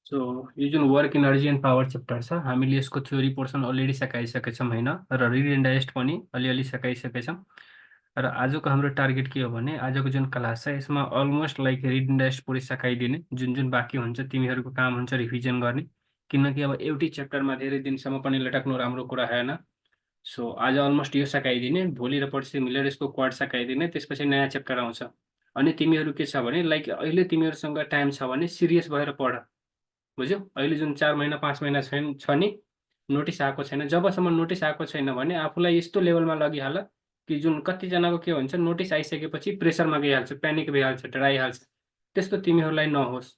So यो जुन work energy and power chapter छ हामीले यसको थ्योरी पोर्सन अलरेडी सकाइसकेछौँ होइन र रिड एन्ड डाइजेस्ट पनि अलिअलि सकाइसकेछौँ। र आजको हाम्रो टार्गेट के हो भने आजको जुन क्लास छ यसमा almost like read and digest पुरै सकाइदिने, जुन जुन बाँकी हुन्छ तिमीहरूको काम हुन्छ रिभिजन गर्ने, किनकि अब एउटै च्याप्टरमा धेरै दिनसम्म पनि लटक्नु राम्रो कुरा होइन। सो आज अलमोस्ट यो सकाइदिने, भोलि र पर्सि मिलेर यसको क्वाड सकाइदिने, त्यसपछि नयाँ च्याप्टर आउँछ। अनि तिमीहरू के छ भने लाइक अहिले तिमीहरूसँग टाइम छ भने सिरियस भएर पढ, बुझ्यौ? अहिले जुन 4 महिना 5 महिना छ नि, नोटिस आएको छैन। जबसम्म नोटिस आएको छैन भने आफूलाई यस्तो लेभलमा लगिहाल कि जुन कतिजनाको के हुन्छ नोटिस आइसकेपछि प्रेसरमा गइहाल्छ, प्यानिक भइहाल्छ, डराइहाल्छ। त्यस्तो तिमीहरूलाई नहोस्,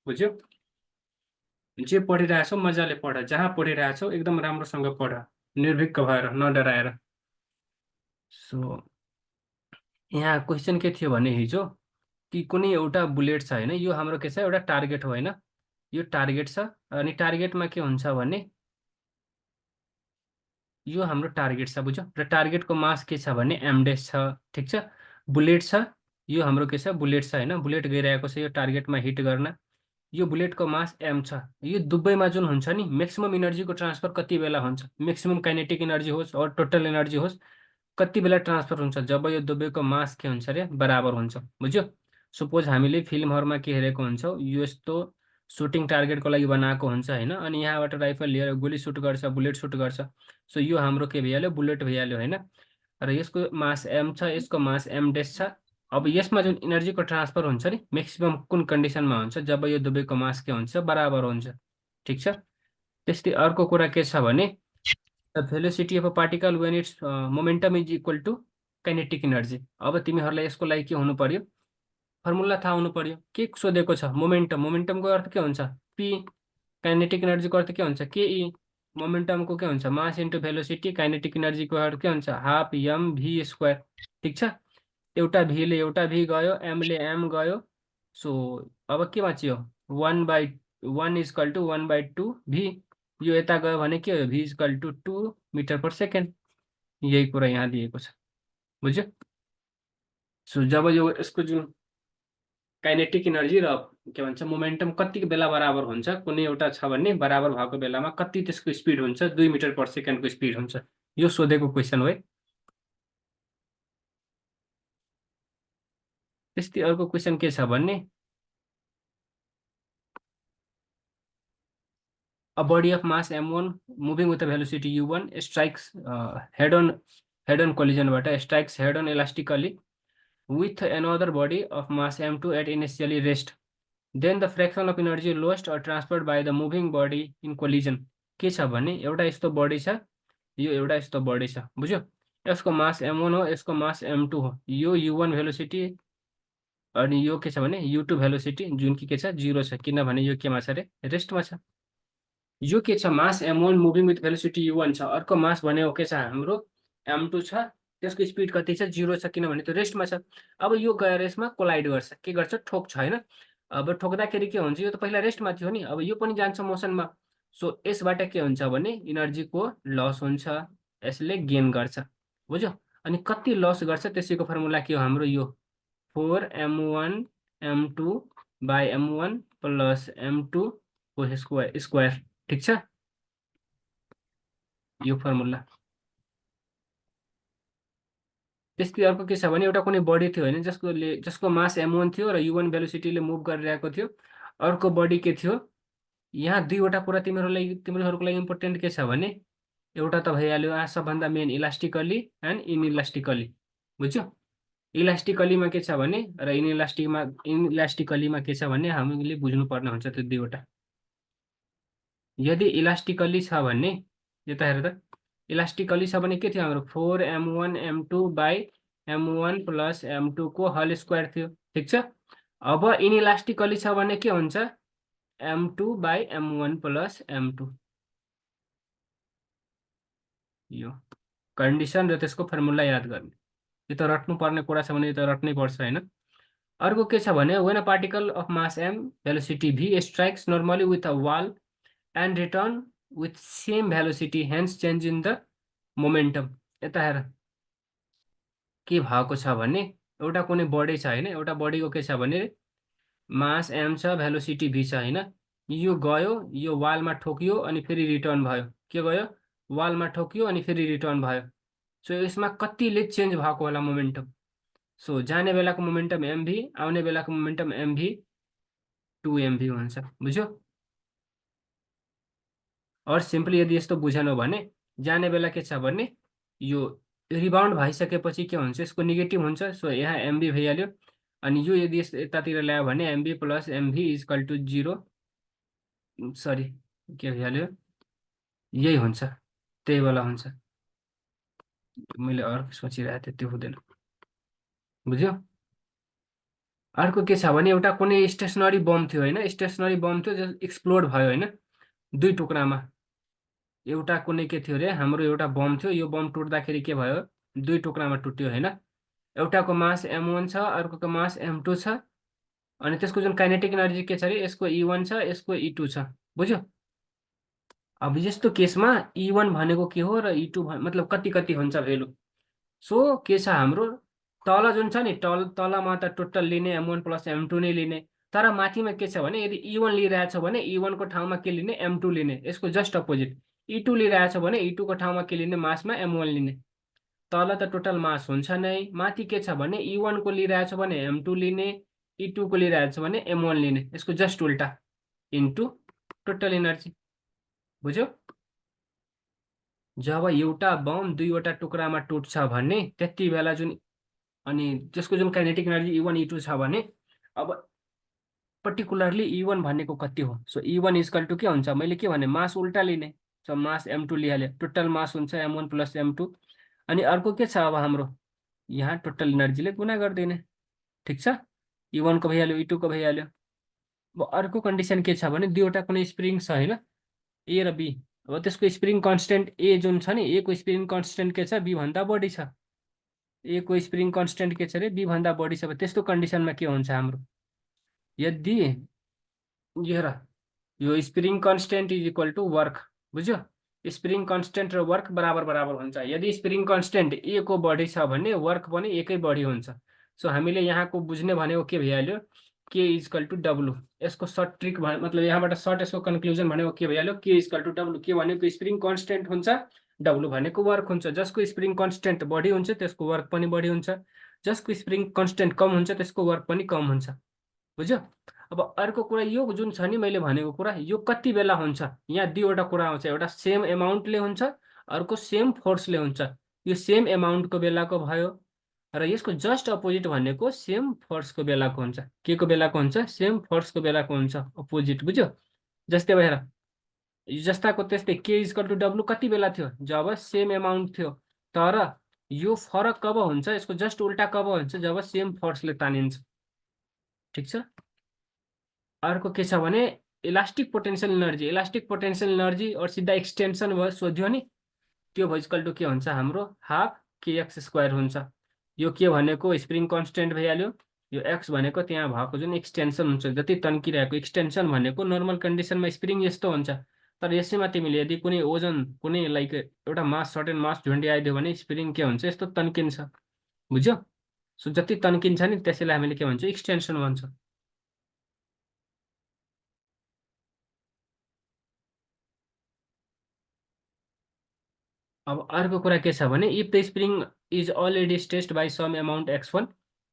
बुझ्यौ? जे पढिरहेछौ मजाले पढ, जहाँ पढिरहेछौ एकदम राम्रोसँग पढ, निर्भिक्क भएर, नडराएर। सो यहाँ क्वेसन के थियो भने हिजो कि कुनै एउटा बुलेट छ होइन, यो हाम्रो के छ एउटा टार्गेट हो होइन, यो टार्गेट छ। अनि टार्गेटमा के हुन्छ भने यो हाम्रो टार्गेट छ, बुझ्यो? र टार्गेटको मास के छ भने एमडेस छ, ठिक छ? बुलेट छ, यो हाम्रो के छ बुलेट छ होइन, बुलेट गइरहेको छ यो टार्गेटमा हिट गर्न। यो बुलेटको मास एम छ। यो दुवैमा जुन हुन्छ नि म्याक्सिमम इनर्जीको ट्रान्सफर कति बेला हुन्छ, म्याक्सिमम काइनेटिक इनर्जी होस् और टोटल इनर्जी होस्, कति बेला ट्रान्सफर हुन्छ जब यो दुवैको मास के हुन्छ अरे बराबर हुन्छ, बुझ्यो? सपोज हामीले फिल्महरूमा के हेरेको हुन्छौँ, यो यस्तो सुटिङ टार्गेटको लागि बनाएको हुन्छ होइन, अनि यहाँबाट राइफल लिएर गोली सुट गर्छ, बुलेट सुट गर्छ। सो यो हाम्रो के भइहाल्यो बुलेट भइहाल्यो होइन। र यसको मास एम छ, यसको मास एम डेस छ। अब यसमा जुन इनर्जीको ट्रान्सफर हुन्छ नि म्याक्सिमम कुन कन्डिसनमा हुन्छ जब यो दुवैको मास के हुन्छ बराबर हुन्छ, ठिक छ? त्यस्तै अर्को कुरा के छ भने the velocity of a particle when its momentum is equal to kinetic energy. अब तिमीहरूलाई यसको लागि के हुनु पर्यो, फर्मुला थाहा हुनु पर्यो। के सोधेको छ, मोमेन्टम, मोमेन्टमको अर्थ के हुन्छ पी, काइनेटिक इनर्जीको अर्थ के हुन्छ केई, मोमेन्टमको के हुन्छ मास इन्टु भेलोसिटी, काइनेटिक इनर्जीको अर्थ के हुन्छ हाफ एम भी स्क्वायर, ठिक छ? एउटा भीले एउटा भी गयो, एमले एम गयो। सो अब के बाँच्यो 1/1 भी, यो यता गयो भने के हो भी equal to 2 metre per second. यही कुरा यहाँ दिएको छ, बुझ्यो? सो जब यो यसको जुन काइनेटिक इनर्जी र के भन्छ मोमेन्टम कति बेला बराबर हुन्छ, कुनै एउटा छ भने बराबर भएको बेलामा कति त्यसको स्पिड हुन्छ, 2 मिटर पर सेकेन्डको स्पिड हुन्छ, यो सोधेको क्वेसन हो है। त्यस्तै अर्को क्वेसन के छ भने a body of mass m1 moving with a velocity u1 strikes head on collision but strikes head on elastically with another body of mass m2 at initially rest, then the fraction of energy lost or transferred by the moving body in collision। के छ भने एउटा यस्तो body छ, यो एउटा यस्तो body छ, बुझ्यो? यसको मास m1 हो, यसको मास m2 हो, यो u1 भेलोसिटी अनि यो के छ भने u2 भेलोसिटी जुन कि के छ 0 छ, किनभने यो केमा छ अरे रेस्टमा छ। यो के छ मास m1 moving with velocity u1 छ, अर्को मास भनेको के छ हाम्रो m2 छ, त्यसको स्पिड कति छ 0 छ, किनभने त्यो रेस्टमा छ। अब यो गएर यसमा कोलाइड गर्छ, के गर्छ ठोक्छ होइन। अब ठोक्दाखेरि के हुन्छ, यो त पहिला रेस्टमा थियो नि, अब यो पनि जान्छ मोसनमा। सो यसबाट के हुन्छ भने इनर्जीको लस हुन्छ, यसले गेन गर्छ, बुझ्यो? अनि कति लस गर्छ त्यसैको फर्मुला के हो हाम्रो यो 4m1 m2 by m1 plus m2 को स्क्वायर, ठिक छ? यो फर्मुला। त्यस्तै अर्को के छ भने एउटा कुनै बडी थियो होइन जसको मास m1 थियो र u1 भेलोसिटीले मुभ गरिरहेको थियो। अर्को बडी के थियो, यहाँ दुईवटा कुरा तिमीहरूको लागि इम्पोर्टेन्ट के छ भने एउटा त भइहाल्यो सबभन्दा मेन इलास्टिकली एन्ड इनइलास्टिकली, बुझ्यो? इलास्टिकलीमा के छ भने र इनइलास्टिकलीमा के छ भने हामीले बुझ्नुपर्ने हुन्छ त्यो दुईवटा। यदि इलास्टिकली छ भने यता हेर त, इलास्टिकली छ भने के थियो हाम्रो 4m1 m2 by m1 plus m2 को होल स्क्वायर थियो, ठिक छ? अब इनइलास्टिकली छ भने के हुन्छ m2 by m1 plus m2, यो कन्डिसन र त्यसको फर्मुला याद गर्ने। यो त रट्नुपर्ने कुरा छ भने यो त रट्नै पर्छ होइन। अर्को के छ भने when a particle of mass m velocity v strikes normally with a wall and return with same velocity hence change in the momentum. यता हेर के भएको छ भने एउटा कुनै बडी छ होइन, एउटा बडीको के छ भने मास m छ, भेलोसिटी v छ होइन। यो गयो, यो वालमा ठोकियो अनि फेरि रिटर्न भयो। के गयो? वालमा ठोकियो अनि फेरि रिटर्न भयो। सो यसमा कतिले चेन्ज भएको होला मोमेन्टम? सो जाने बेलाको मोमेन्टम एमभी, आउने बेलाको मोमेन्टम एमभी 2 mv हुन्छ। बुझ्यो? और सिम्पली यदि यस्तो बुझेनौ भने जाने बेला के छ भने यो रिबाउन्ड भइसकेपछि के हुन्छ? यसको नेगेटिभ हुन्छ। सो यहाँ एमबी भइहाल्यो। अनि यो यदि यतातिर ल्यायो भने MB plus MV equal to 0, sorry के भइहाल्यो, यही हुन्छ, त्यही बेला हुन्छ। मैले अर्को सोचिरहेको थिएँ, त्यो हुँदैन। बुझ्यो? अर्को के छ भने एउटा कुनै स्टेसनरी बम थियो होइन, स्टेसनरी बम थियो जो एक्सप्लोड भयो होइन, 2 टुक्रामा। एउटा कुनै के थियो अरे, हाम्रो एउटा बम थियो, यो बम टुट्दाखेरि के भयो? 2 टुक्रामा टुट्यो होइन। एउटाको मास m1 छ, अर्कोको मास m2 छ। अनि त्यसको जुन काइनेटिक एनर्जी के छ अरे, यसको E1 छ, यसको E2 छ। बुझ्यो? अब यस्तो केसमा E1 भनेको के हो र E2 मतलब कति कति हुन्छ भेल्यु? सो के छ हाम्रो तल जुन छ नि, तलमा त टोटल लिने m1 प्लस m2 नै लिने। तर माथिमा के छ भने यदि E1 लिइरहेछ भने E1 को ठाउँमा के लिने? m2 लिने। यसको जस्ट अपोजिट E2 लिइरहेछ भने E2 को ठाउँमा के लिने? मासमा m1 लिने। तल त टोटल मास हुन्छ नै, माथि के छ भने E1 को लिइरहेछ भने m2 लिने, E2 को लिइरहेछ भने m1 लिने। यसको जस्ट उल्टा इन्टु टोटल एनर्जी। बुझ्यो? जब एउटा बम 2वटा टुक्रामा टुट्छ भने त्यति बेला जुन, अनि त्यसको जुन काइनेटिक एनर्जी E1 E2 छ भने अब पर्टिकुलरली E1 भनेको कति हो? सो E1 इजकल टु के हुन्छ? मैले के भने मास उल्टा लिने। सो मास m2 लिइहाल्यो, टोटल मास हुन्छ m1 प्लस m2। अनि अर्को के छ अब हाम्रो, यहाँ टोटल एनर्जीले गुणा गरिदिने। ठिक छ? E1 को भइहाल्यो, E2 को भइहाल्यो। अब अर्को कन्डिसन के छ भने दुईवटा कुनै स्प्रिङ छ होइन, ए र बी। अब त्यसको स्प्रिङ कन्सटेन्ट ए जुन छ नि, ए को स्प्रिङ कन्सटेन्ट के छ? बी भन्दा बढी छ। ए को स्प्रिङ कन्सटेन्ट के छ अरे? बी भन्दा बढी छ। त्यस्तो कन्डिसनमा के हुन्छ हाम्रो? यदि यो हेर, यो spring constant is equal to work. बुझ्यो? स्प्रिङ कन्सटेन्ट र वर्क बराबर बराबर हुन्छ। यदि स्प्रिङ कन्सटेन्ट ए को बढी छ भने वर्क पनि एकै बढी हुन्छ। सो हामीले यहाँको बुझ्ने भनेको के भइहाल्यो? के इजकल टु डब्लु। यसको सर्ट ट्रिक मतलब यहाँबाट सर्ट यसको कन्क्लुजन भनेको के भइहाल्यो? के इजकल टु डब्लु। के भनेको स्प्रिङ कन्सटेन्ट हुन्छ, डब्लु भनेको वर्क हुन्छ। जसको स्प्रिङ कन्सटेन्ट बढी हुन्छ त्यसको वर्क पनि बढी हुन्छ, जसको स्प्रिङ कन्सटेन्ट कम हुन्छ त्यसको वर्क पनि कम हुन्छ। बुझ्यो? अब अर्को कुरा यो जुन छ नि मैले भनेको कुरा, यो कति बेला हुन्छ? यहाँ दुईवटा कुरा आउँछ, एउटा सेम एमाउन्टले हुन्छ, अर्को सेम फोर्सले हुन्छ। यो सेम एमाउन्टको बेलाको भयो र यसको जस्ट अपोजिट भनेको सेम फोर्सको बेलाको हुन्छ। के को बेलाको हुन्छ? सेम फोर्सको बेलाको हुन्छ, अपोजिट। बुझ्यो? जस्तै भएर जस्ताको त्यस्तै के इजकल टु डब्लु कति बेला थियो? जब सेम एमाउन्ट थियो। तर यो फरक कब हुन्छ? यसको जस्ट उल्टा कब हुन्छ? जब सेम फोर्सले तानिन्छ। ठिक छ? अर्को के छ भने elastic potential energy. Elastic potential energy और सिधा एक्सटेन्सन भयो सोध्यो नि, त्यो भइसकल टु के हुन्छ हाम्रो? हाफ kx स्क्वायर हुन्छ। यो के भनेको? स्प्रिङ कन्सटेन्ट भइहाल्यो। यो एक्स भनेको त्यहाँ भएको जुन एक्सटेन्सन हुन्छ, जति तन्किरहेको एक्सटेन्सन भनेको नर्मल कन्डिसनमा स्प्रिङ यस्तो हुन्छ। तर यसैमा तिमीले यदि कुनै ओजन, कुनै लाइक एउटा मास, सर्टेन मास झुन्ड्याइदियो भने स्प्रिङ के हुन्छ? यस्तो तन्किन्छ। बुझ्यो? सो जति तन्किन्छ नि त्यसैलाई हामीले के भन्छौँ? एक्सटेन्सन भन्छ। अब अर्को कुरा के छ भने if the spring is already stressed by some amount x1,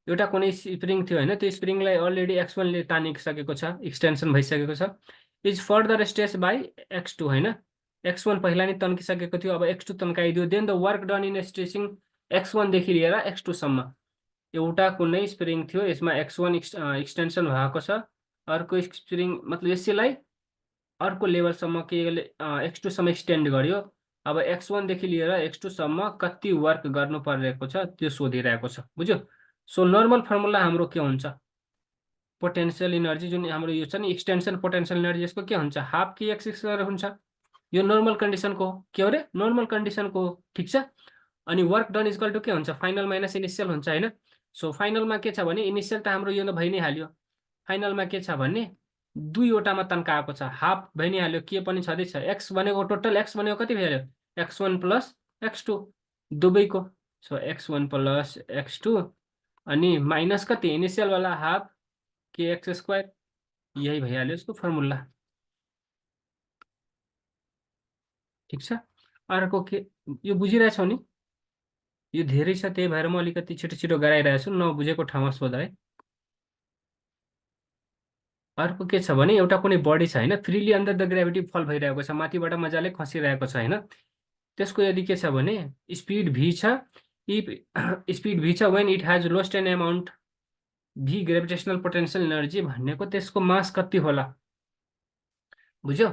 एउटा कुनै स्प्रिङ थियो होइन, त्यो स्प्रिङलाई अलरेडी x1ले तानिसकेको छ, एक्सटेन्सन भइसकेको छ। Is further stress by x2 होइन, x1 पहिला नै तन्किसकेको थियो, अब x2 तन्काइदियो। Then the work done in stretching x1 देखि लिएर x2 सम्म। एउटा कुनै स्प्रिङ थियो, यसमा x1 एक्सटेन्सन भएको छ, अर्को स्प्रिङ मतलब यसैलाई अर्को लेभलसम्म के x2 सम्म एक्सटेन्ड गर्यो। अब x1 देखि लिएर x2 सम्म कति वर्क गर्नु परिरहेको छ त्यो सोधिरहेको छ। बुझ्यो? सो नर्मल फर्मुला हाम्रो के हुन्छ? पोटेन्शियल एनर्जी जुन हाम्रो यो छ नि एक्सटेन्सन पोटेन्शियल एनर्जी, यसको के हुन्छ? हाफ kx स्क्वायर हुन्छ। यो नर्मल कन्डिसनको हो। के हो रे? नर्मल कन्डिसनको हो। ठिक छ? अनि वर्क डन इक्वल टु के हुन्छ? फाइनल माइनस इनिसियल हुन्छ होइन। सो फाइनलमा के छ भने इनिसियल त हाम्रो यो त भइ नै हाल्यो। फाइनलमा के छ भने दुईवटामा तन्काएको छ, हाफ भइ नै हाल्यो, के पनि छँदैछ। एक्स भनेको टोटल एक्स भनेको कति भइहाल्यो? x1 प्लस x2 दुवैको। सो x1 प्लस x2 अनि माइनस कति? इनिसियल वाला हाफ kx स्क्वायर। यही भइहाल्यो यसको फर्मुला। ठिक छ। अर्को के यो बुझिरहेछौ नि? यो धेरै छ त्यही भएर म अलिकति छिटो छिटो गराइरहेको छु, नबुझेको ठाउँमा सोध है। अर्को के छ भने एउटा कुनै बडी छ होइन, फ्रिली अन्डर द ग्राभिटी फल भइरहेको छ, माथिबाट मजाले खसिरहेको छ होइन। त्यसको यदि के छ भने स्पिड भी छ, इफ स्पिड भी छ when it has lost an amount V gravitational potential energy भनेको त्यसको मास कति होला? बुझ्यो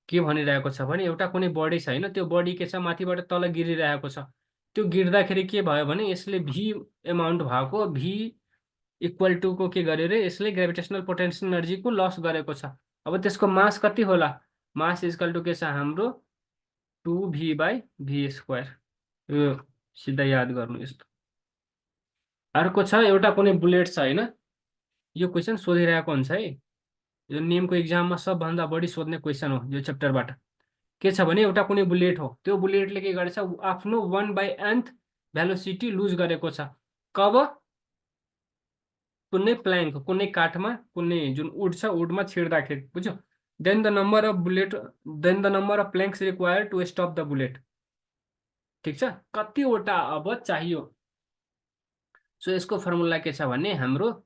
के भनिरहेको छ भने एउटा कुनै बडी छ होइन, त्यो बडी के छ माथिबाट तल गिरिरहेको छ। त्यो गिर्दाखेरि के भयो भने यसले भी एमाउन्ट भएको भी इक्वल टू को के गर्यो रे, यसले ग्रेभिटेसनल पोटेन्सियल एनर्जीको लस गरेको छ। अब त्यसको मास कति होला? मास इक्वल टू के छ हाम्रो 2v/v²। यो सिधा याद गर्नु यस्तो। अर्को छ एउटा कुनै बुलेट छ होइन, यो क्वेसन सोधिरहेको हुन्छ है, यो नेमको एक्जाममा सबभन्दा बढी सोध्ने क्वेसन हो यो च्याप्टरबाट। के छ भने एउटा कुनै बुलेट हो, त्यो बुलेटले के गरेछ आफ्नो 1/nth भेलोसिटी लुज गरेको छ। कब? कुनै प्ल्याङ्क, कुनै काठमा, कुनै जुन वुड छ वुडमा छिर्दाखेरि, बुझ्यो? Then the number of planks required to stop the bullet. ठिक छ, कतिवटा अब चाहियो? सो यसको फर्मुला के छ भने हाम्रो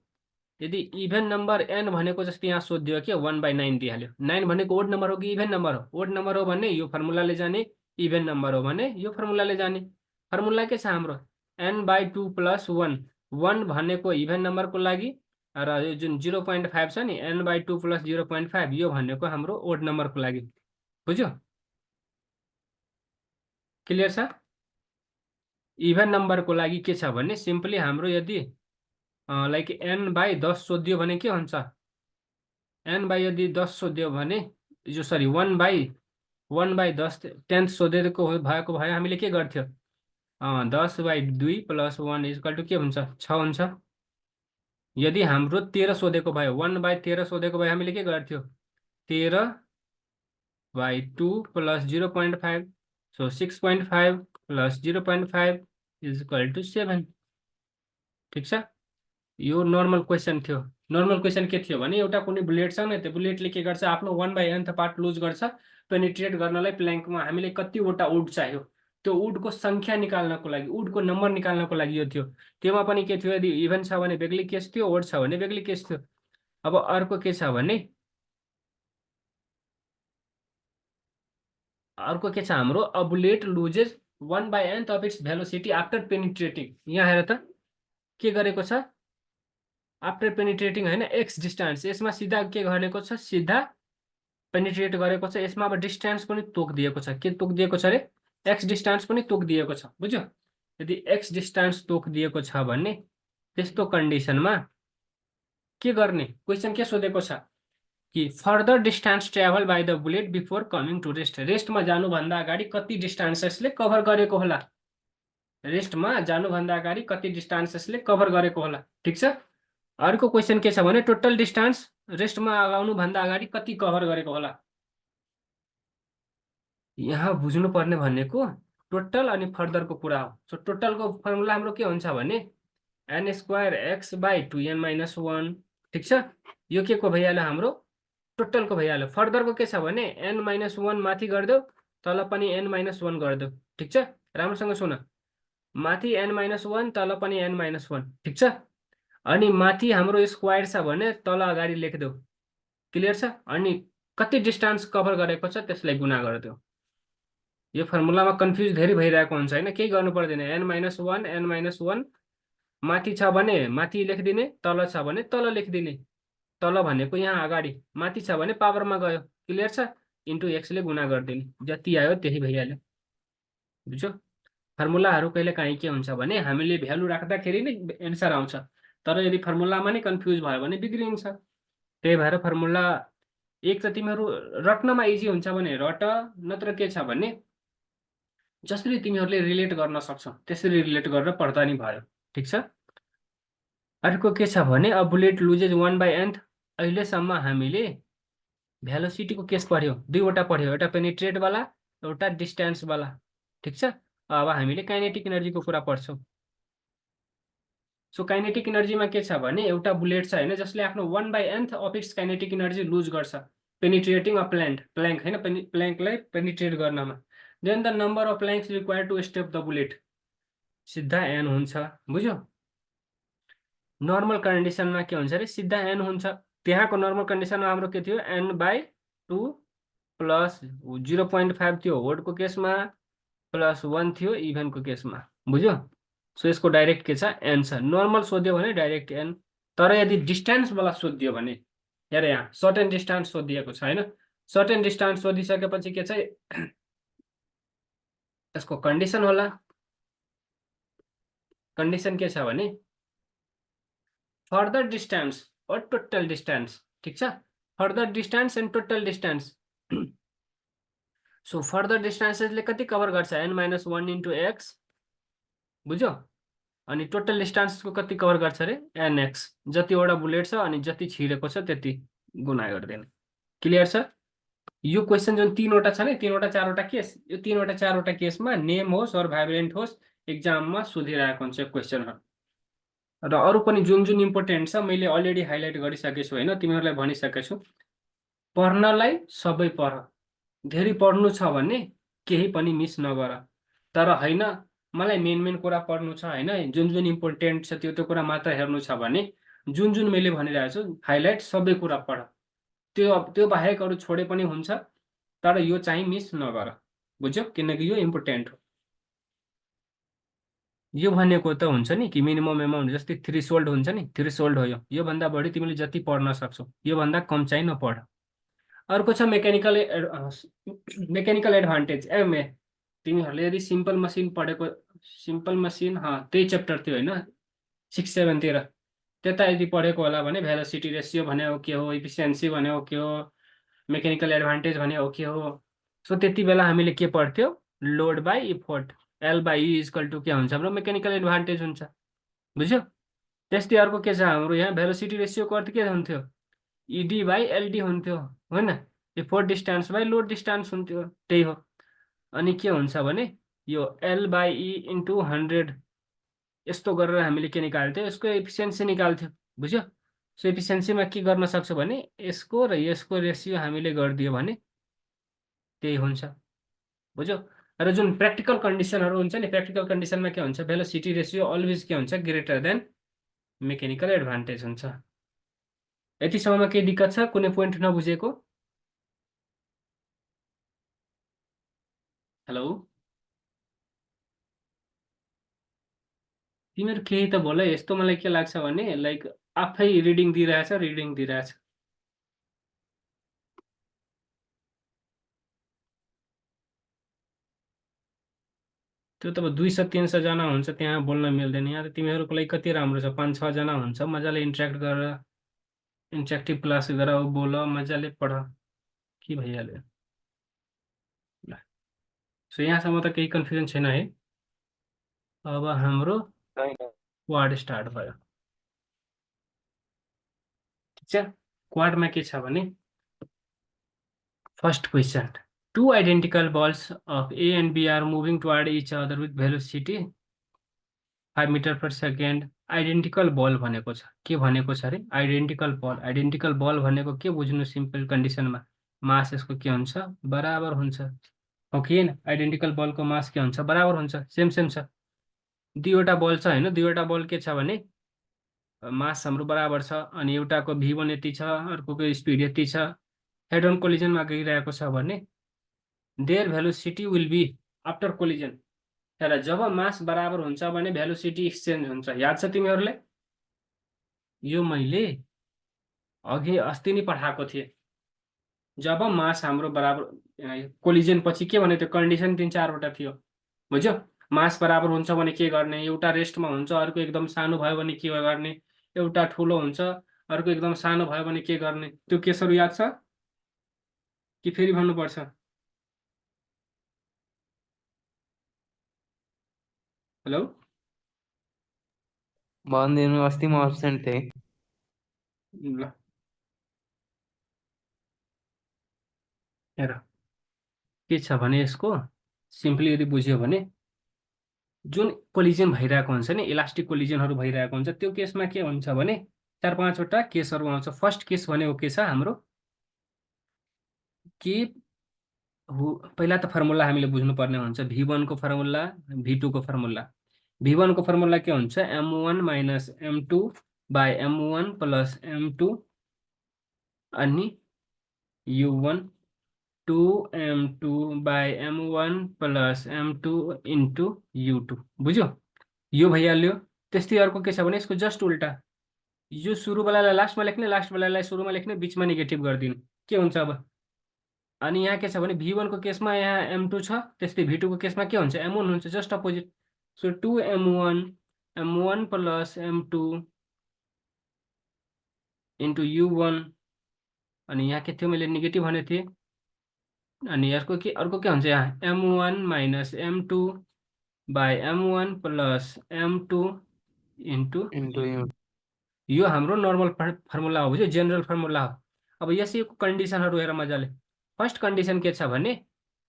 यदि इभेन नम्बर एन भनेको जस्तै यहाँ सोधिदियो कि 1/9 दिइहाल्यो। 9 भनेको ओड नम्बर हो कि इभेन नम्बर हो? ओड नम्बर हो भने यो फर्मुलाले जाने, इभेन नम्बर हो भने यो फर्मुलाले जाने। फर्मुला के छ हाम्रो n/2 + 1। 1 भनेको इभेन नम्बरको लागि र यो जुन 0.5 छ नि n/2 + 0.5 यो भनेको हाम्रो ओड नम्बरको लागि। बुझ्यो? क्लियर छ? इभेन नम्बरको लागि के छ भने सिम्पली हाम्रो यदि लाइक n/10 सोधियो भने के हुन्छ? यदि 10 सोधियो भने जो सरी 1/10 10th सोधेको भएको भए हामीले के गर्थ्यो? 10/2 + 1 = के हुन्छ? 6 हुन्छ। यदि हाम्रो 13 सोधेको भयो, 1/13 सोधेको भए हामीले के गर्थ्यो? 13/2 + 0.5, सो 6.5 + 0.5 = 7। ठिक छ, यो नर्मल क्वेसन थियो। नर्मल क्वेसन के थियो भने एउटा कुनै बुलेट छ नि, त्यो बुलेटले के गर्छ आफ्नो 1/nth पार्ट लुज गर्छ। पेनिट्रेट गर्नलाई प्ल्याङ्कमा हामीले कतिवटा वुड चाहियो, त्यो वुडको सङ्ख्या निकाल्नको लागि, वुडको नम्बर निकाल्नको लागि यो थियो। त्योमा पनि के थियो, यदि इभेन छ भने बेग्लै केस थियो, ओड छ भने बेग्लै केस थियो। अब अर्को के छ भने हाम्रो a bullet loses 1/nth of it's velocity after penetrating. यहाँ हेर त के गरेको छ, आफ्टर पेनिट्रेटिङ होइन, एक्स डिस्टेन्स। यसमा सिधा के गरेको छ, सिधा पेनिट्रेट गरेको छ। यसमा अब डिस्टेन्स पनि तोकिदिएको छ। के तोकिदिएको छ अरे? एक्स डिस्टेन्स पनि तोकिदिएको छ। बुझ्यो? यदि एक्स डिस्टेन्स तोकिदिएको छ भने त्यस्तो कन्डिसनमा के गर्ने? क्वेसन के सोधेको छ कि further distance travel by the bullet before coming to rest. रेस्टमा जानुभन्दा अगाडि कति डिस्टेन्स यसले कभर गरेको होला? रेस्टमा जानुभन्दा अगाडि कति डिस्टेन्स यसले कभर गरेको होला? ठिक छ। अर्को क्वेसन के छ भने टोटल डिस्टेन्स रेस्टमा आउनुभन्दा अगाडि कति कभर गरेको होला? यहाँ बुझ्नुपर्ने भनेको टोटल अनि फर्दरको कुरा हो। सो टोटलको फर्मुला हाम्रो के हुन्छ भने n² x/2n - 1। ठिक छ, यो के को भइहाल्यो? हाम्रो टोटलको भइहाल्यो। फर्दरको के छ भने n - 1 माथि गरिदेऊ, तल पनि n - 1 गरिदेऊ। ठिक छ, राम्रोसँग सुन, माथि n - 1 तल पनि n - 1। ठिक छ, अनि माथि हाम्रो स्क्वायर छ भने तल अगाडि लेखिदेऊ। क्लियर छ? अनि कति डिस्टेन्स कभर गरेको छ त्यसलाई गुणा गरिदेऊ। यो फर्मुलामा कन्फ्युज धेरै भइरहेको हुन्छ होइन, केही गर्नु पर्दैन। n - 1 n - 1 माथि छ भने माथि लेखिदिने, तल छ भने तल लेखिदिने। तल भनेको यहाँ अगाडि, माथि छ भने पावरमा गयो। क्लियर छ? इन्टु एक्सले गुणा गरिदिने, जति आयो त्यही भइहाल्यो। बुझ्यो? फर्मुलाहरू कहिले काहीँ के हुन्छ भने हामीले भ्यालु राख्दाखेरि नै एन्सर आउँछ, तर यदि फर्मुलामा नै कन्फ्युज भयो भने बिग्रिन्छ। त्यही भएर फर्मुला एक त तिमीहरू रट्नमा इजी हुन्छ भने रट, नत्र के छ भने जसरी तिमीहरूले रिलेट गर्न सक्छौ त्यसरी रिलेट गरेर पढ्दा नि भयो। ठिक छ। अर्को के छ भने अ बुलेट लुजेज 1/nth। अहिलेसम्म हामीले भेलोसिटीको केस पढ्यौँ, दुईवटा पढ्यौँ, एउटा पेनिट्रेटवाला एउटा डिस्टेन्सवाला। ठिक छ, अब हामीले काइनेटिक एनर्जीको कुरा पढ्छौँ। सो काइनेटिक एनर्जीमा के छ भने एउटा बुलेट छ होइन, जसले आफ्नो 1/nth of its kinetic energy lose गर्छ पेनिट्रेटिङ अ प्ल्याङ्क होइन, प्ल्याङ्कलाई पेनिट्रेट गर्नमा। Then the number of planks required to step the bullet सिधा n हुन्छ बुझ्यो। नर्मल कन्डिसनमा के हुन्छ अरे सिधा n हुन्छ। त्यहाँको नर्मल कन्डिसनमा हाम्रो के थियो n/2 प्लस 0.5 थियो होडको केसमा प्लस 1 थियो इभेनको केसमा बुझ्यो। सो यसको डाइरेक्ट के छ n छ। नर्मल सोध्यो भने डाइरेक्ट n। तर यदि डिस्टेन्सवाला सोधियो भने हेर यहाँ सर्टेन डिस्टेन्स सोधिएको छ होइन। सर्टेन डिस्टेन्स सोधिसकेपछि के छ यसको कन्डिसन होला। कन्डिसन के छ भने फर्दर डिस्टेन्स और टोटल डिस्टेन्स ठीक छ। Further distance and total distance. So further डिस्टेन्सेसले कति कभर गर्छ n-1 इन्टु x बुझ्यो। अनि टोटल डिस्टेन्सको कति कभर गर्छ अरे nx। जतिवटा बुलेट छ अनि जति छिरेको छ त्यति गुणा गरिदिने। क्लियर छ। यो क्वेसन जुन तीनवटा छ नि तीनवटा चारवटा केस यो तीनवटा चारवटा केसमा नेम होस् और भाइब्रेन्ट होस् एक्जाममा सोधिरहेको हुन्छ क्वेसनहरू। र अरू पनि जुन जुन इम्पोर्टेन्ट छ मैले अलरेडी हाइलाइट गरिसकेको छु होइन तिमीहरूलाई भनिसकेको छु। पढ्नलाई सबै पढ। धेरै पढ्नु छ भने केही पनि मिस नगर। तर होइन मलाई मेन कुरा पढ्नु छ होइन जुन जुन इम्पोर्टेन्ट छ त्यो कुरा मात्र हेर्नु छ भने जुन जुन मैले भनिरहेको छु हाइलाइट सबै कुरा पढ। त्यो बाहेक अरू छोडे पनि हुन्छ तर यो चाहिँ मिस नगर बुझ्यो किनकि यो इम्पोर्टेन्ट हो। यो भनेको त हुन्छ नि कि मिनिमम एमाउन्ट जस्तै थ्रेसोल्ड हुन्छ नि थ्रेसोल्ड हो। योभन्दा बढी तिमीले जति पढ्न सक्छौ योभन्दा कम चाहिँ नपढ। अर्को छ मेकानिकल एडभान्टेज एमए। तिमीहरूले यदि सिम्पल मसिन पढेको सिम्पल मसिन त्यही च्याप्टर थियो होइन 6-7 तिर त्यता यदि पढेको होला भने भेलोसिटी रेसियो भनेको के हो इफिसियन्सी भनेको के हो मेकानिकल एडभान्टेज भनेको के हो। सो त्यति बेला हामीले के पढ्थ्यो लोड बाई इफोर्ट L/E = के हुन्छ हाम्रो मेकानिकल एडभान्टेज हुन्छ बुझ्यो। त्यस्तै अर्को के छ हाम्रो यहाँ भेलोसिटी रेसियोको अर्थ के हुन्थ्यो ED/LD हुन्थ्यो होइन। Effort distance by load distance हुन्थ्यो त्यही हो। अनि के हुन्छ भने यो L/E इन्टु 100 यस्तो गरेर हामीले के निकाल्थ्यो यसको एफिसियन्सी निकाल्थ्यो बुझ्यो। सो एफिसियन्सीमा के गर्न सक्छौँ भने यसको र यसको रेसियो हामीले गरिदियो भने त्यही हुन्छ बुझ्यो। र जुन प्र्याक्टिकल कन्डिसनहरू हुन्छ नि प्र्याक्टिकल कन्डिसनमा के हुन्छ भेलोसिटी रेसियो अलवेज के हुन्छ ग्रेटर देन मेकानिकल एडभान्टेज हुन्छ। यतिसम्ममा केही दिक्कत छ कुनै पोइन्ट नबुझेको। हेलो तिमीहरू केही त बोल यस्तो मलाई के लाग्छ भने लाइक आफै रिडिङ दिइरहेछ। त्यो त 200-300 जना हुन्छ त्यहाँ बोल्न मिल्दैन। यहाँ त तिमीहरूको लागि कति राम्रो छ 5-6 जना हुन्छ मजाले इन्ट्रेक्ट गरेर इन्ट्रेक्टिभ क्लास गरेर बोल मजाले पढ के भइहाल्यो। ल सो यहाँसम्म त केही कन्फ्युजन छैन है। अब हाम्रो क्वाड स्टार्ट भयो ठिक छ। क्वाडमा के छ भने first question two identical balls of A and B are moving toward each other with velocity 5 मिटर पर सेकेन्ड। आइडेन्टिकल बल भनेको छ के भनेको छ अरे आइडेन्टिकल बल भनेको के बुझ्नु सिम्पल कन्डिसनमा मास यसको के हुन्छ बराबर हुन्छ हो कि होइन। आइडेन्टिकल बलको मास के हुन्छ बराबर हुन्छ सेम छ। दुईवटा बल छ होइन दुईवटा बल के छ भने मास हाम्रो बराबर छ अनि एउटाको V1 यति छ अर्कोको स्पिड यति छ। हेड अन कोलिजनमा गइरहेको छ भने their velocity will be after collision. तर जब मास बराबर हुन्छ भने भेलोसिटी एक्सचेन्ज हुन्छ याद छ तिमीहरूलाई। यो मैले अघि अस्ति नै पठाएको थिएँ। जब मास हाम्रो बराबर कोलिजन पछि के भने त्यो कन्डिसन 3-4वटा थियो बुझ्यो। मास बराबर हुन्छ भने के गर्ने एउटा रेस्टमा हुन्छ अर्को एकदम सानो भयो भने के गर्ने एउटा ठुलो हुन्छ अर्को एकदम सानो भयो भने के गर्ने त्यो केसहरू याद छ कि फेरि भन्नुपर्छ। हेलो भनिदिनु अस्ति म एब्सेन्ट थिएँ। ल हेर के छ भने यसको सिम्पली यदि बुझ्यो भने जुन कोलिजन भइरहेको हुन्छ नि इलास्टिक कोलिजनहरू भइरहेको हुन्छ त्यो केसमा के हुन्छ भने 4-5वटा केसहरू आउँछ। फर्स्ट केस भनेको के छ हाम्रो कि पहिला त फर्मुला हामीले बुझ्नुपर्ने हुन्छ V1 को फर्मुला, V2 को फर्मुला। V1 को फर्मुला के हुन्छ, M1 minus M2 by M1 plus M2 अनि U1 2M2 by M1 plus M2 into U2। बुझ्यो? यो भइहाल्यो। त्यस्तै अर्को के छ भने यसको जस्ट उल्टा, यो सुरुवालालाई लास्टमा लेख्ने, लास्टवालालाई सुरुमा लेख्ने, बिचमा नेगेटिभ गरिदिनु। के हुन्छ अब? अनि यहाँ के छ भने V1 को केसमा यहाँ M2 छ, त्यस्तै V2 को केसमा के हुन्छ, M1 हुन्छ, just opposite. So 2M1 M1 plus M2 into U1 अनि यहाँ के थियो, मैले नेगेटिभ भनेको थिएँ। अनि अर्को के हुन्छ, यहाँ M1 minus M2 by M1 plus M2 into into यो हाम्रो नर्मल फर्मुला हो, बुझ्यो? जेनरल फर्मुला हो। अब यसैको कन्डिसनहरू हेर मजाले। फर्स्ट कन्डिसन के छ भने,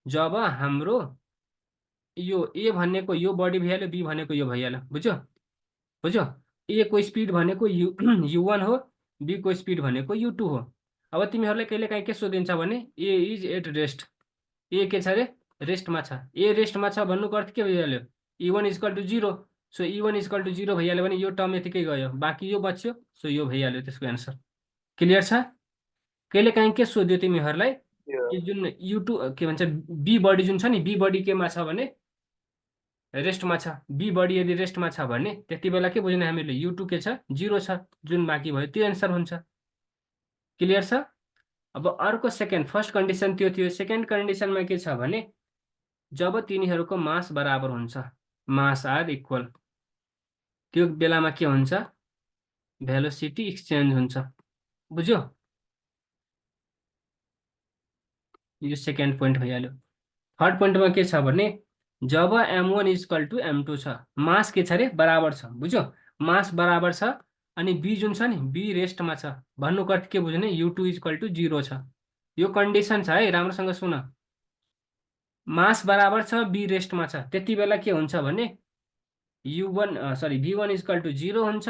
जब हाम्रो यो ए भनेको यो बडी भइहाल्यो, बी भनेको यो भइहाल्यो। बुझ्यो? बुझ्यो? ए को स्पिड भनेको U1 हो, बी को स्पिड भनेको U2 हो। अब तिमीहरूले कहिलेकाहीँ के सोधिन्छ भने ए इज एट रेस्ट, ए के छ अरे, रेस्टमा छ। ए रेस्टमा छ भन्नुको अर्थ के भइहाल्यो, E1 equal to 0। So E1 equal to 0 भइहाल्यो भने यो टर्म यतिकै गयो, बाँकी यो बच्यो। सो यो भइहाल्यो त्यसको एन्सर। क्लियर छ? कहिलेकाहीँ के सोध्यो तिमीहरूलाई, yeah. यो जुन U2 के भन्छ, बी बडी जुन छ नि, बी बडी केमा छ भने रेस्टमा छ। बी बडी यदि रेस्टमा छ भने त्यति बेला के बुझ्ने हामीले, U2 के छ, 0 छ, जुन बाँकी भयो त्यो एन्सर हुन्छ। क्लियर छ? अब अर्को सेकेन्ड, फर्स्ट कन्डिसन त्यो थियो। सेकेन्ड कन्डिसनमा के छ भने, जब तिनीहरूको मास बराबर हुन्छ, मास आर इक्वल, त्यो बेलामा के हुन्छ, भेलोसिटी एक्सचेन्ज हुन्छ। बुझ्यो? यो सेकेन्ड पोइन्ट भइहाल्यो। थर्ड पोइन्टमा के छ भने, जब M1 इक्वल टु M2 छ, मास के छ अरे, बराबर छ। बुझ्यो? मास बराबर छ अनि बी जुन छ नि, बी रेस्टमा छ भन्नुको अर्थ के बुझ्ने, U2 इक्वल टु 0 छ। यो कन्डिसन छ है, राम्रोसँग सुन। मास बराबर छ, बी रेस्टमा छ, त्यति बेला के हुन्छ भने V1 इक्वल टु 0 हुन्छ।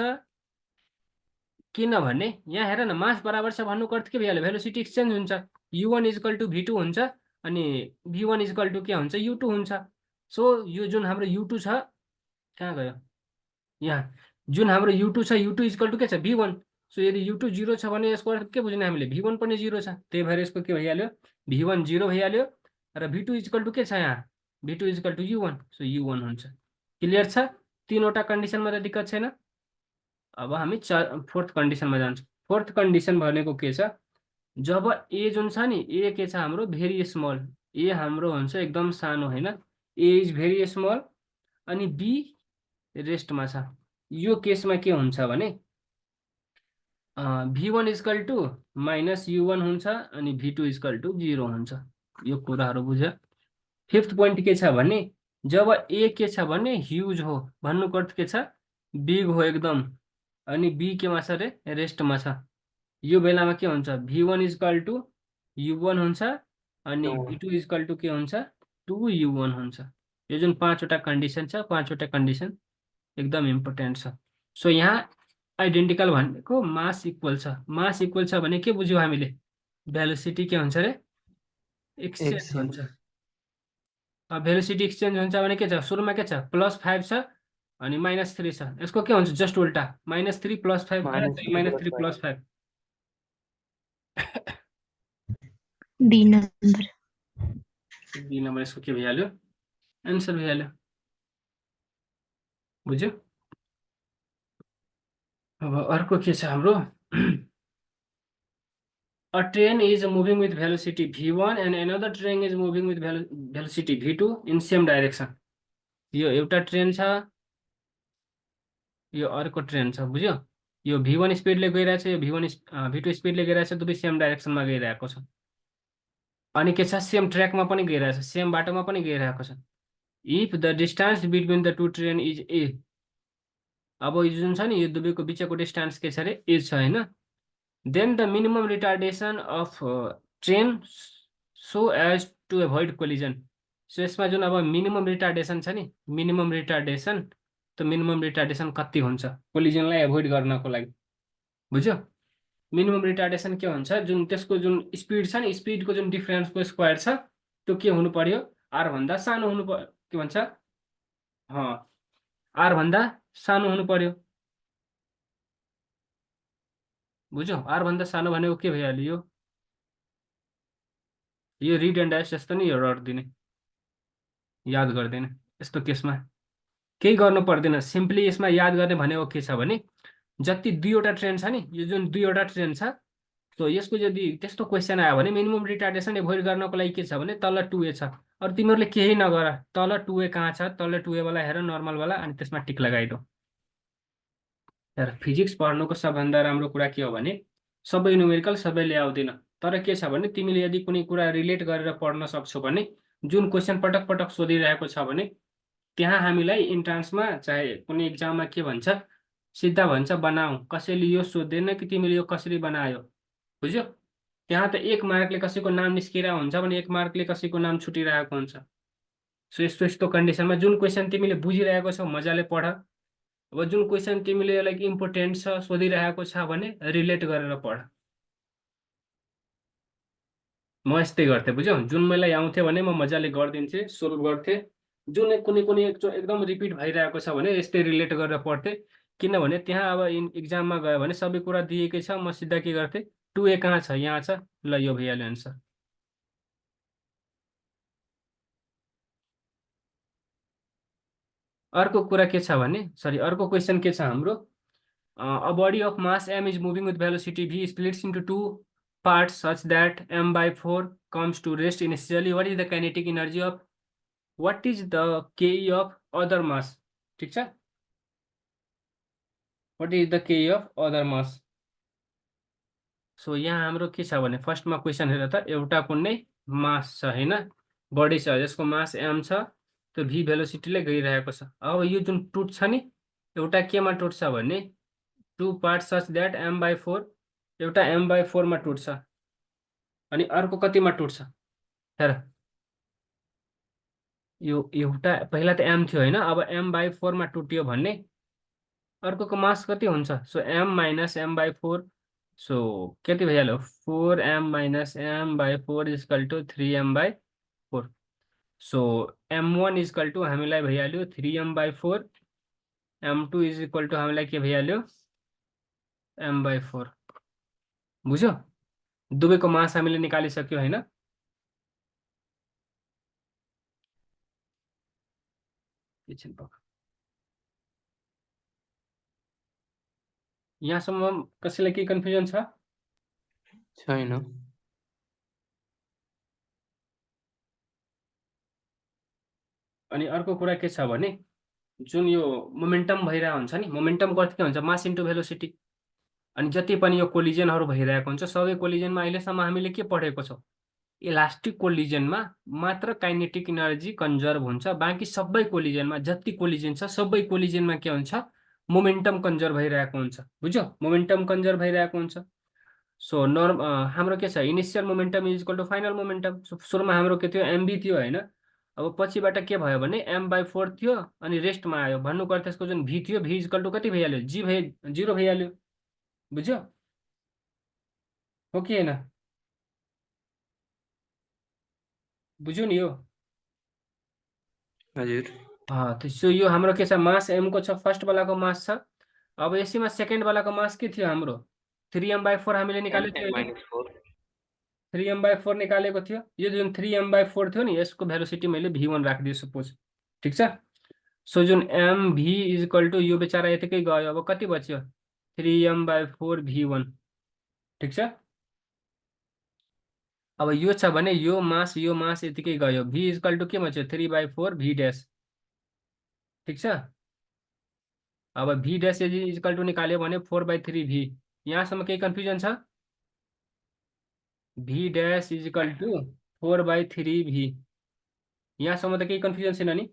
किनभने यहाँ हेर न, मास बराबर छ भन्नुको अर्थ के भइहाल्यो, भेलोसिटी एक्सचेन्ज हुन्छ। U1 इक्वल टु V2 हुन्छ अनि V1 इक्वल टु के हुन्छ, U2 हुन्छ। सो यो जुन हाम्रो U2 छ, कहाँ गयो, यहाँ जुन हाम्रो U2 छ, U2 इक्वल टु के छ, V1। सो यदि U2 0 छ भने यसको अर्थ के बुझ्ने हामीले, V1 पनि 0 छ। त्यही भएर यसको के भइहाल्यो, V1 0 भइहाल्यो र V2 इक्वल टु के छ, यहाँ V2 equal to U1। So U1 हुन्छ। क्लियर छ? तीनवटा कन्डिसनमा त दिक्कत छैन। अब हामी फोर्थ कन्डिसनमा जान्छौँ। फोर्थ कन्डिसन भनेको के छ, जब ए जुन छ नि, ए के छ हाम्रो, भेरी स्मल, ए हाम्रो हुन्छ एकदम सानो, होइन, ए इज भेरी स्मल अनि बी रेस्टमा छ। यो केसमा के हुन्छ भने V1 equal to minus U1 हुन्छ अनि V2 इक्वल टु 0 हुन्छ। यो कुराहरू बुझ। फिफ्थ पोइन्ट के छ भने, जब ए के छ भने ह्युज हो भन्नुको अर्थ के छ, बिग हो एकदम, अनि बी केमा छ अरे, रेस्टमा छ। यो बेलामा के हुन्छ, V1 इक्वल टु U1 हुन्छ अनि V2 इक्वल टु के हुन्छ, 2U1 हुन्छ। यो जुन पाँचवटा कन्डिसन छ, पाँचवटा कन्डिसन एकदम इम्पोर्टेन्ट छ। सो यहाँ आइडेन्टिकल भनेको मास इक्वल छ। मास इक्वल छ भने के बुझ्यौँ हामीले, भेलोसिटी के हुन्छ अरे, एक्सचेन्ज हुन्छ। भेलोसिटी एक्सचेन्ज हुन्छ भने के छ, सुरुमा के छ, +5 छ अनि -3 छ। यसको के हुन्छ, जस्ट उल्टा, -3 + 5 -3 + 5। डी नंबर बी नंबर यसको के भइहाल्यो, एन्सर भइहाल्यो। बुझ्यो? अब अर्को के छ हाम्रो, a train is moving with velocity V1 and another train is moving with velocity V2 in same direction। यो एउटा ट्रेन छ, यो अर्को ट्रेन छ। बुझ्यो? यो V1 स्पिडले गइरहेछ, यो V2 स्पिडले गइरहेछ, दुवै सेम डाइरेक्सनमा गइरहेको छ। अनि के छ, सेम ट्र्याकमा पनि गइरहेछ, सेम बाटोमा पनि गइरहेको छ। If the distance between the two train is A, अब यो जुन छ नि, यो दुवैको बिचको डिस्टेन्स के छ अरे, ए छ, होइन। Then the minimum retardation of train so as to avoid collision. So यसमा जुन अब मिनिमम रिटार्डेसन छ नि, मिनिमम रिटार्डेसन, त मिनिमम रिटार्डेसन कति हुन्छ कोलिजनलाई एभोइड गर्नको लागि। बुझ्यो? मिनिमम रिटार्डेसन के हुन्छ, जुन त्यसको जुन स्पिड छ नि, स्पिडको जुन डिफरेन्सको स्क्वायर छ त्यो के हुनु पर्यो, आर भन्दा सानो हुनु पर्यो, के भन्छ, आर भन्दा सानो हुनु पर्यो। बुझ्यौ, आर भन्दा सानो भनेको के भइहाल्यो, यो रिड एन्ड डाइस जस्तो नि, यो रड दिने याद गर्दैन। यस्तो केसमा केही गर्नु पर्दैन, सिम्पली यसमा याद गर्ने भनेको के छ भने जति दुईवटा ट्रेन छ नि, यो जुन दुईवटा ट्रेन छ, सो यसको यदि त्यस्तो क्वेसन आयो भने मिनिमम रिटार्डेसन एभोइड गर्नको लागि के छ भने तल 2A छ। अरू तिमीहरूले केही नगर, तल 2A कहाँ छ, तल 2A वाला हेर, नर्मलवाला, अनि त्यसमा टिक लगाइदो। हेर, फिजिक्स पढ्नुको सबभन्दा राम्रो कुरा के हो भने सबै न्युमेरिकल सबैले आउँदैन, तर के छ भने तिमीले यदि कुनै कुरा रिलेट गरेर पढ्न सक्छौ भने जुन क्वेसन पटक पटक सोधिरहेको छ भने त्यहाँ हामीलाई इन्ट्रान्समा चाहे कुनै इक्जाममा के भन्छ, सिधा भन्छ बनाऊ, कसैले यो सोध्दैन कि तिमीले यो कसरी बनायो। बुझ्यो, त्यहाँ त 1 मार्कले कसैको नाम निस्किरहेको हुन्छ भने 1 मार्कले कसैको नाम छुटिरहेको हुन्छ। सो यस्तो यस्तो कन्डिसनमा जुन क्वेसन तिमीले बुझिरहेको छौ मजाले पढ, अब जुन क्वेसन तिमीले लाइक इम्पोर्टेन्ट छ सोधिरहेको छ भने रिलेट गरेर पढ। म यस्तै गर्थेँ, बुझ्यौ, जुन मलाई आउँथ्यो भने म मजाले गरिदिन्थेँ, सोल्भ गर्थेँ। जुन कुनै कुनै एकदम रिपिट भइरहेको छ भने यस्तै रिलेट गरेर पढ्थेँ, किनभने त्यहाँ अब इक्जाममा गयो भने सबै कुरा दिएकै छ, म सिधा के गर्थेँ, 2A कहाँ छ, यहाँ छ, ल यो भइहाल्यो एन्सर। अर्को कुरा के छ भने, सरी, अर्को क्वेसन के छ हाम्रो, a body of mass m is moving with velocity v splits into two parts such that m/4 comes to rest initially. What is the kinetic energy of, what is the ke of other mass? ठीक छ, what is the ke of other mass? So यहाँ हाम्रो के छ भने फर्स्टमा question हेर त, एउटा कुनै मास छ हैन, बडी छ, यसको मास m छ, त्यो v भेलोसिटीले गइरहेको छ। अब यो जुन टुट्छ नि, एउटा केमा टुट्छ भने 2 parts such that m/4, एउटा m/4 मा टुट्छ, अनि अर्को कतिमा टुट्छ हेर, यो एउटा पहिला त m थियो हैन, अब m/4 मा टुट्यो भने अर्कोको मास कति हुन्छ, सो m - m/4, सो कति भइहाल्यो, 4m - m/4 = 3m/4। So m1 = हामीलाई भइहाल्यो 3m/4, m2 = हामीलाई के भइहाल्यो, m/4। बुझ्यो, दुवैको मास हामीले निकालिसक्यो हैन। यहाँसम्म कसैलाई के कन्फ्युजन छ? छैन। अनि अर्को कुरा के छ भने जुन यो मोमेन्टम भइरहेको हुन्छ नि, मोमेन्टमको अर्थ के हुन्छ, मास इन्टु भेलोसिटी। अनि जति पनि यो कोलिजनहरू भइरहेको हुन्छ सबै कोलिजनमा अहिलेसम्म हामीले के पढेको छौँ, इलास्टिक कोलिजनमा मात्र काइनेटिक इनर्जी कन्जर्भ हुन्छ, बाँकी सबै कोलिजनमा जति कोलिजन छ सबै कोलिजनमा के हुन्छ, मोमेन्टम कन्जर्भ भइरहेको हुन्छ। बुझ्यो, मोमेन्टम कन्जर्भ भइरहेको हुन्छ। सो हाम्रो के छ, initial momentum is equal to final momentum. सुरुमा हाम्रो के थियो, mv थियो हैन, अब पछिबाट के भयो भने m/4 थियो, अनि रेस्टमा आयो, भन्नुको अर्थ यसको जुन v थियो, v इक्वल टु कति भइहाल्यो, 0 भइहाल्यो। बुझ्यो, हो कि हैन, बुझ्यो नि यो? हजुर। सो यो हाम्रो के छ, मास m को छ, फर्स्ट वालाको मास छ। अब यसैमा सेकेन्ड वालाको मास के थियो हाम्रो, 3m/4 हामीले निकालेको थियो हैन, -4 3m/4 निकालेको थियो। यो जुन 3m/4 थियो नि, यसको भेलोसिटी मैले v1 राखिदिएँ सपोज, ठिक छ। सो जुन mv = यो बेचारा यतिकै गयो, अब कति बच्यो, 3m/4 v1, ठिक छ। अब यो छ भने यो मास यतिकै गयो, v = के बच्यो, 3/4 v डैश, ठिक छ। अब v डैश इक्वल टु निकाल्यो भने 4/3 v। यहाँसम्म केही कन्फ्युजन छ, v डैश = 4/3 v, यहाँसम्म त केही कन्फ्युजन छैन नि।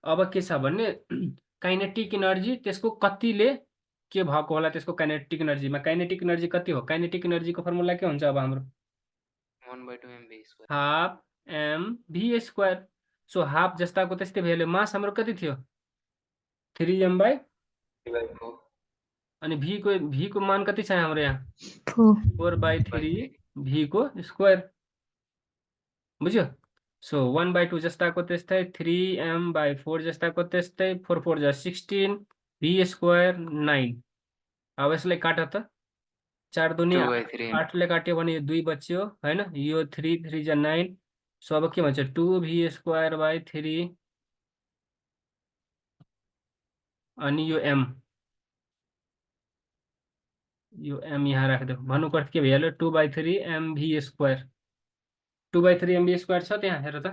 अब के छ भने काइनेटिक इनर्जी त्यसको कतिले के भएको होला, त्यसको काइनेटिक इनर्जीमा काइनेटिक इनर्जी कति हो, काइनेटिक इनर्जीको फर्मुला के हुन्छ अब हाम्रो, 1/2mv²। Half mv²। So half जस्ताको त्यस्तै भइहाल्यो। मास हाम्रो कति थियो, 3m/, 3/4 अनि v को मान कति छ हाम्रो यहाँ, 4 4/3 v को स्क्वायर। बुझ्यो, सो 1/2 जस्ताको त्यस्तै 3m/4 जस्ताको त्यस्तै 4 4 जा 16 v² 9। अब यसलाई काट त 4 दुनी 2/3 8ले काट्यो भने यो 2 बच्यो हैन, यो 3 3 जा 9। सो अब के भन्छ 2v²/3 अनि यो m, यो m यहाँ राखिदियो। भन्नुको अर्थ के भइहाल्यो 2/3 mv²। 2/3 mv² छ त्यहाँ, हेर त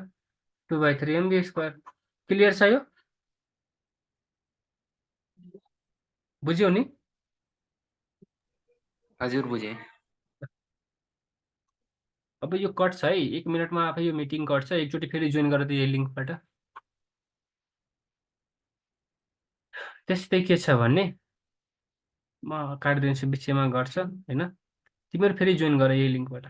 2/3 mv²। क्लियर छ यो? बुझ्यौ नि? हजुर बुझेँ। अब यो कट छ है, 1 मिनटमा आफै यो मिटिङ कट छ। एकचोटि फेरि जोइन गर त यही लिङ्कबाट। त्यस्तै के छ भने म काटिदिन्छु, बिचमा गर्छ हैन, तिमीहरू फेरि जोइन गर यही लिङ्कबाट।